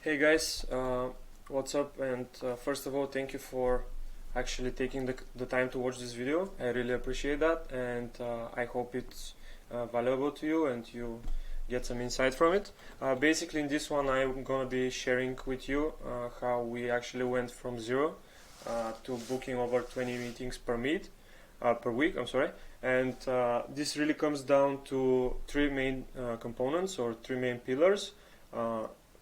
Hey guys, what's up? And first of all, thank you for actually taking the time to watch this video. I really appreciate that, and I hope it's valuable to you and you get some insight from it. Basically, in this one, I'm gonna be sharing with you how we actually went from zero to booking over 20 meetings per week. I'm sorry, and this really comes down to three main components or three main pillars.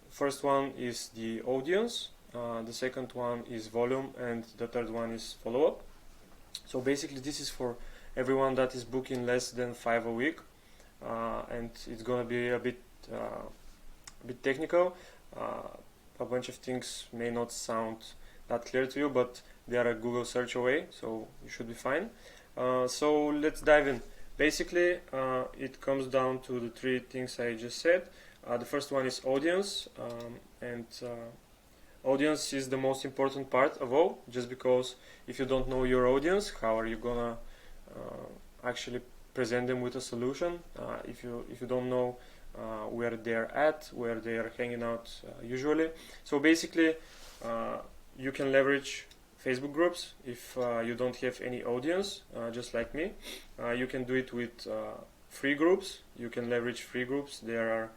First one is the audience, the second one is volume, and the third one is follow-up. So basically this is for everyone that is booking less than 5 a week, and it's gonna be a bit technical. A bunch of things may not sound that clear to you, but they are a Google search away, so you should be fine. So let's dive in. Basically, it comes down to the three things I just said. The first one is audience, and audience is the most important part of all, just because if you don't know your audience, how are you gonna actually present them with a solution? If you don't know where they're at, where they are hanging out usually. So basically, you can leverage Facebook groups if you don't have any audience, just like me. You can do it with free groups. You can leverage free groups. There are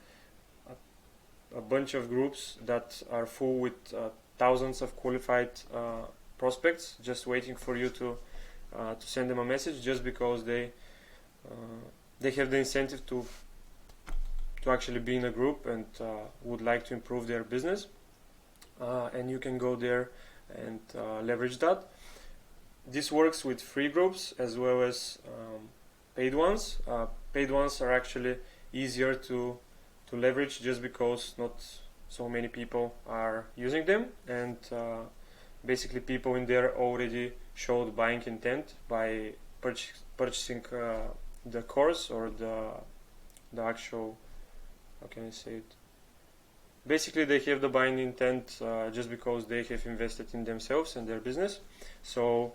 a bunch of groups that are full with thousands of qualified prospects just waiting for you to send them a message, just because they have the incentive to actually be in a group and would like to improve their business, and you can go there and leverage that. This works with free groups as well as paid ones. Paid ones are actually easier to leverage, just because not so many people are using them, and basically people in there already showed buying intent by purchasing the course or the actual, how can I say it, basically they have the buying intent just because they have invested in themselves and their business. So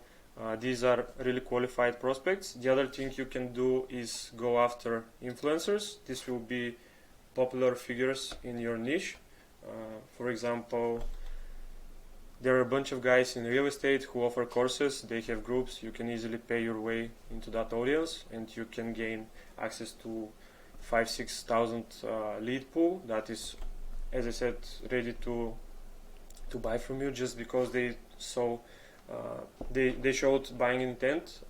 these are really qualified prospects. The other thing you can do is go after influencers. This will be popular figures in your niche. For example, there are a bunch of guys in real estate who offer courses. They have groups. You can easily pay your way into that audience, and you can gain access to 5,000-6,000 lead pool that is, as I said, ready to buy from you, just because they saw they showed buying intent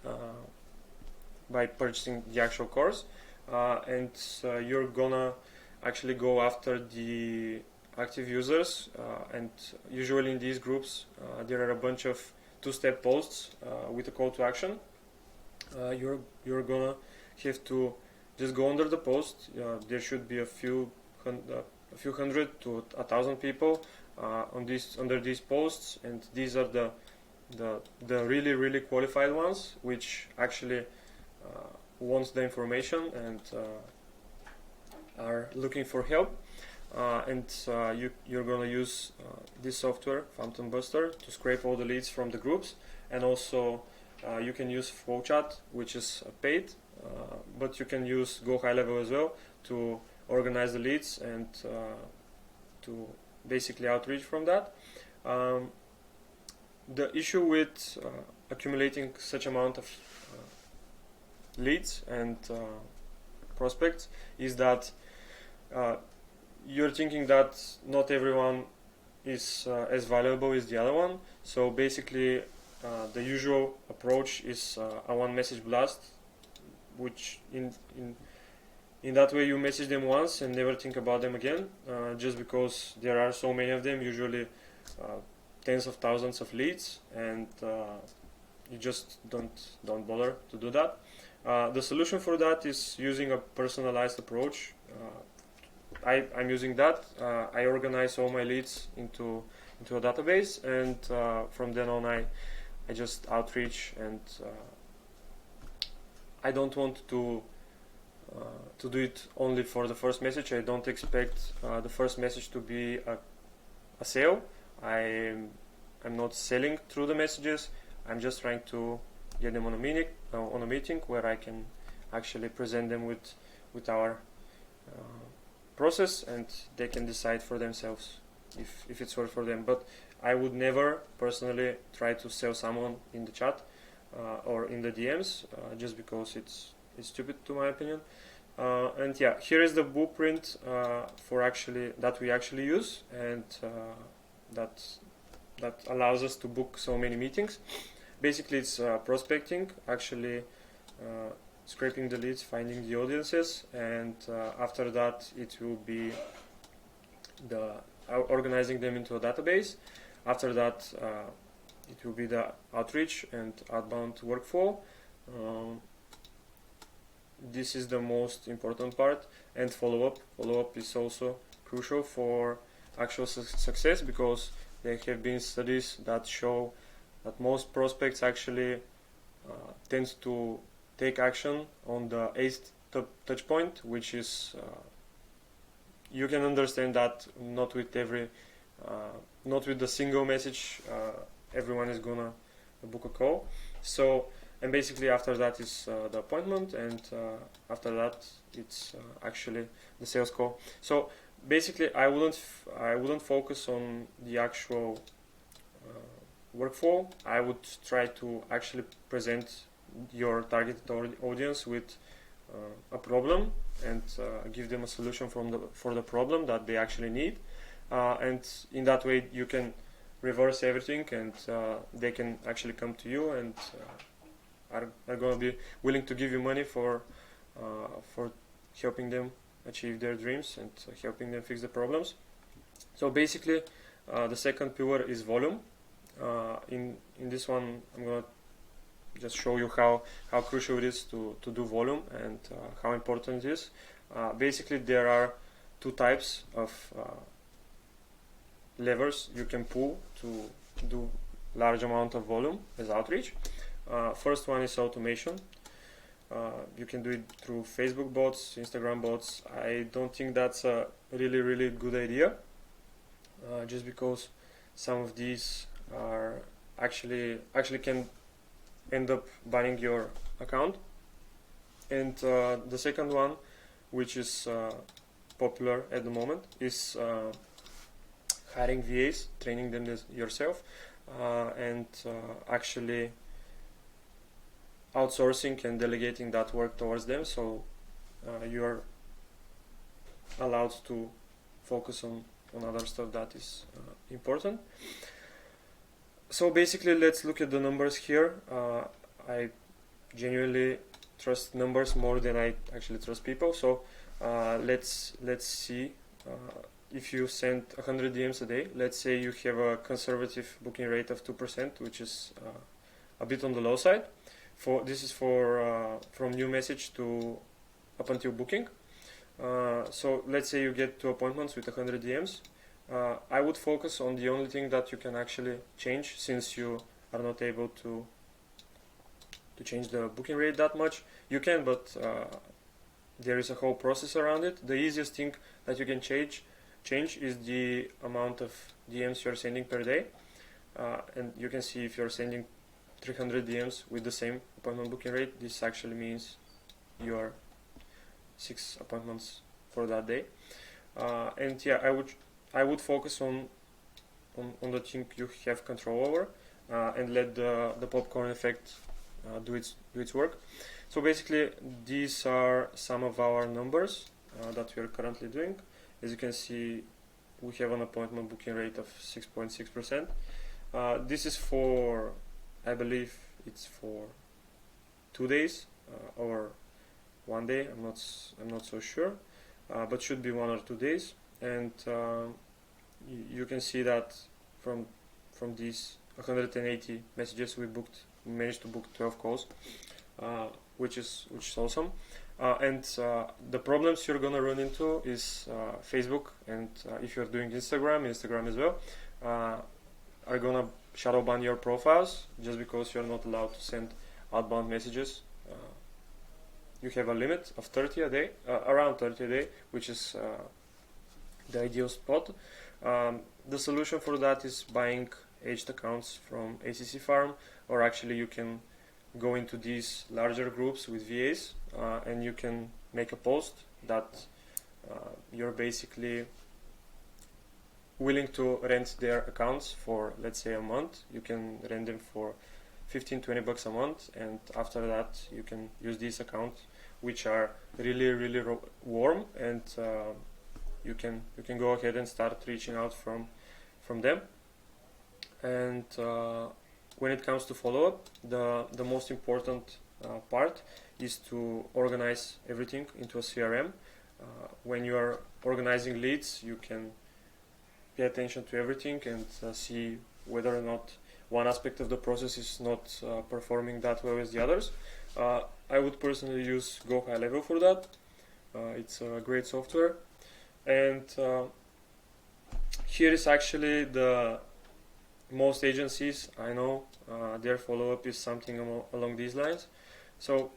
by purchasing the actual course, and you're gonna actually go after the active users, and usually in these groups there are a bunch of two-step posts with a call to action. You're gonna have to just go under the post. There should be a few hundred to 1,000 people under these posts, and these are the really qualified ones, which actually wants the information and are looking for help, and you're gonna use this software, Phantom Buster, to scrape all the leads from the groups. And also you can use Flowchat, which is paid, but you can use Go High Level as well to organize the leads and to basically outreach from that. The issue with accumulating such amount of leads and prospects is that you're thinking that not everyone is as valuable as the other one. So basically the usual approach is a one message blast, which in that way you message them once and never think about them again, just because there are so many of them, usually tens of thousands of leads, and you just don't bother to do that. The solution for that is using a personalized approach. I'm using that. I organize all my leads into a database, and from then on I just outreach, and I don't want to do it only for the first message. I don't expect the first message to be a sale. I'm not selling through the messages. I'm just trying to get them on a meeting where I can actually present them with our process, and they can decide for themselves if it's worth for them. But I would never personally try to sell someone in the chat or in the DMs just because it's stupid to my opinion. And yeah, here is the blueprint that we actually use, and that allows us to book so many meetings. Basically, it's prospecting, actually scraping the leads, finding the audiences, and after that it will be organizing them into a database. After that it will be the outreach and outbound workflow. This is the most important part, and follow-up. Follow-up is also crucial for actual success, because there have been studies that show that most prospects actually tend to take action on the 8th touch point, which is you can understand that not with the single message everyone is gonna book a call. So, and basically after that is the appointment, and after that it's actually the sales call. So basically I wouldn't focus on the actual workflow. I would try to actually present your targeted audience with a problem, and give them a solution for the problem that they actually need, and in that way you can reverse everything, and they can actually come to you and are going to be willing to give you money for helping them achieve their dreams and helping them fix the problems. So basically the second pillar is volume. In this one I'm going to just show you how crucial it is to do volume, and how important it is. Basically there are two types of levers you can pull to do large amount of volume as outreach. First one is automation. You can do it through Facebook bots, Instagram bots. I don't think that's a really good idea, just because some of these are actually can end up banning your account. And the second one, which is popular at the moment, is hiring VAs, training them yourself, and actually outsourcing and delegating that work towards them, so you are allowed to focus on other stuff that is important. So basically let's look at the numbers here. I genuinely trust numbers more than I actually trust people. So let's see, if you send 100 DMs a day, let's say you have a conservative booking rate of 2%, which is a bit on the low side. This is from new message to up until booking. So let's say you get 2 appointments with 100 DMs. I would focus on the only thing that you can actually change, since you are not able to change the booking rate that much. You can, but there is a whole process around it. The easiest thing that you can change is the amount of DMs you're sending per day, and you can see if you're sending 300 DMs with the same appointment booking rate, this actually means you are 6 appointments for that day. And yeah, I would focus on the thing you have control over, and let the popcorn effect do its work. So basically these are some of our numbers that we are currently doing. As you can see, we have an appointment booking rate of 6.6%. This is for, I believe it's for 2 days or 1 day. I'm not so sure, but should be 1 or 2 days. And you can see that from these 180 messages we managed to book 12 calls, which is awesome. And the problems you're gonna run into is Facebook, and if you're doing Instagram as well, are gonna shadow ban your profiles just because you're not allowed to send outbound messages. You have a limit of 30 a day, around 30 a day, which is the ideal spot. The solution for that is buying aged accounts from ACC Farm, or actually you can go into these larger groups with VAs, and you can make a post that you're basically willing to rent their accounts for, let's say, a month, you can rent them for 15-20 bucks a month, and after that you can use these accounts, which are really warm, and you can go ahead and start reaching out from them. And when it comes to follow-up, the most important part is to organize everything into a CRM. When you are organizing leads, you can pay attention to everything and see whether or not one aspect of the process is not performing that well as the others. I would personally use Go High Level for that. It's a great software. And here is actually the most agencies I know, their follow-up is something along these lines. So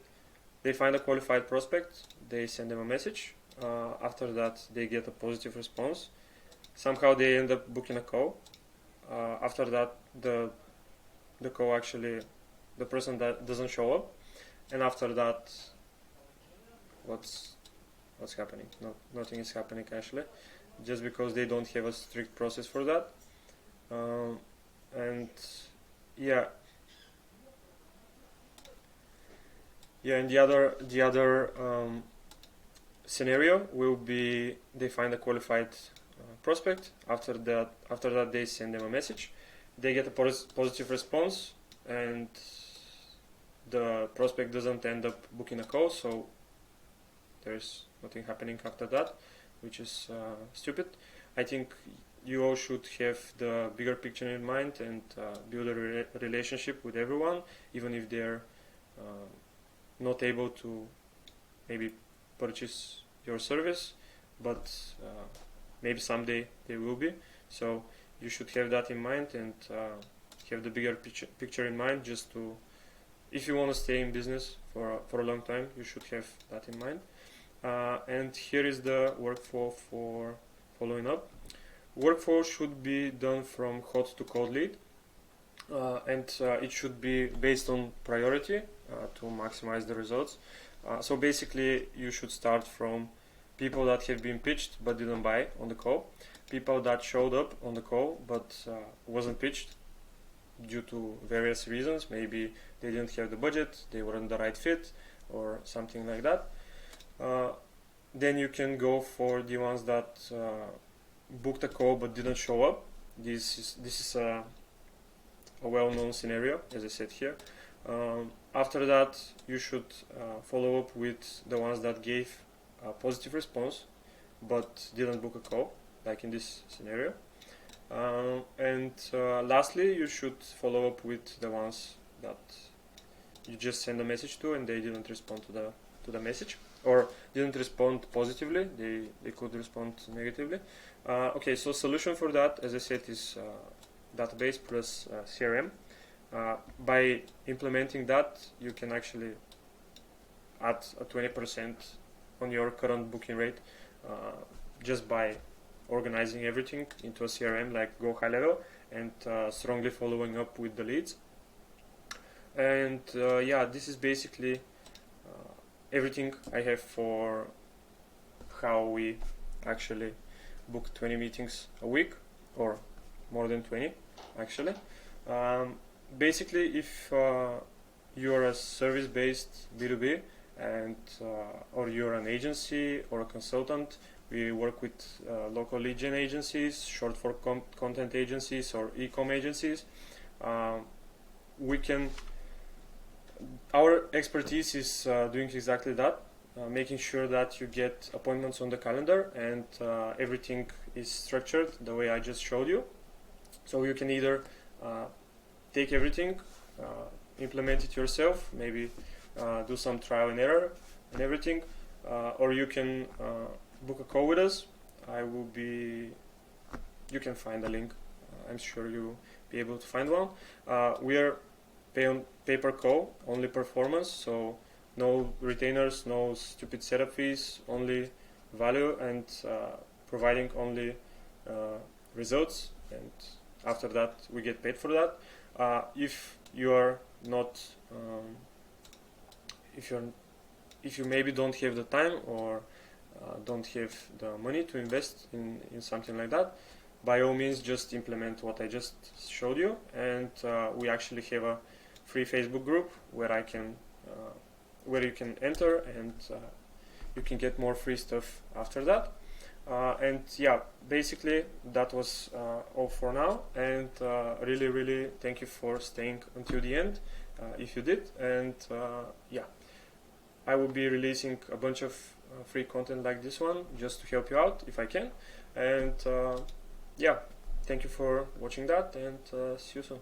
they find a qualified prospect, they send them a message. After that, they get a positive response. Somehow they end up booking a call. After that, the call actually, the person that doesn't show up, and after that, what's happening? Nothing is happening actually, just because they don't have a strict process for that. And and the other scenario will be they find a qualified prospect. After that they send them a message, they get a positive response, and the prospect doesn't end up booking a call, so there's nothing happening after that, which is stupid. I think you all should have the bigger picture in mind and build a relationship with everyone, even if they're not able to maybe purchase your service, but maybe someday they will be. So you should have that in mind and have the bigger picture in mind, just to, if you want to stay in business for a long time, you should have that in mind. And here is the workflow for following up. Workflow should be done from hot to cold lead, and it should be based on priority to maximize the results. So basically, you should start from people that have been pitched but didn't buy on the call, people that showed up on the call but wasn't pitched due to various reasons. Maybe they didn't have the budget, they weren't the right fit, or something like that. Then you can go for the ones that booked a call but didn't show up. This is a well-known scenario, as I said here. After that, you should follow up with the ones that gave a positive response but didn't book a call, like in this scenario. And lastly, you should follow up with the ones that you just send a message to and they didn't respond to the message, or didn't respond positively. They could respond negatively. Okay, so solution for that, as I said, is database plus CRM. By implementing that, you can actually add a 20% on your current booking rate, just by organizing everything into a CRM like Go High Level and strongly following up with the leads. And this is basically everything I have for how we actually book 20 meetings a week, or more than 20 actually. Basically, if you're a service-based B2B and or you're an agency or a consultant, we work with local lead gen agencies, short for content agencies or e-com agencies. Our expertise is doing exactly that, making sure that you get appointments on the calendar and everything is structured the way I just showed you. So you can either take everything, implement it yourself, maybe do some trial and error and everything, or you can book a call with us. You can find a link. I'm sure you'll be able to find one. We are pay-per-call, only performance, so no retainers, no stupid setup fees, only value, and providing only results, and after that we get paid for that. If you are not, if you maybe don't have the time or don't have the money to invest in something like that, by all means just implement what I just showed you, and we actually have a free Facebook group where where you can enter, and you can get more free stuff after that. And yeah, basically that was all for now, and really thank you for staying until the end, if you did. And yeah, I will be releasing a bunch of free content like this one just to help you out if I can. And yeah, thank you for watching that, and see you soon.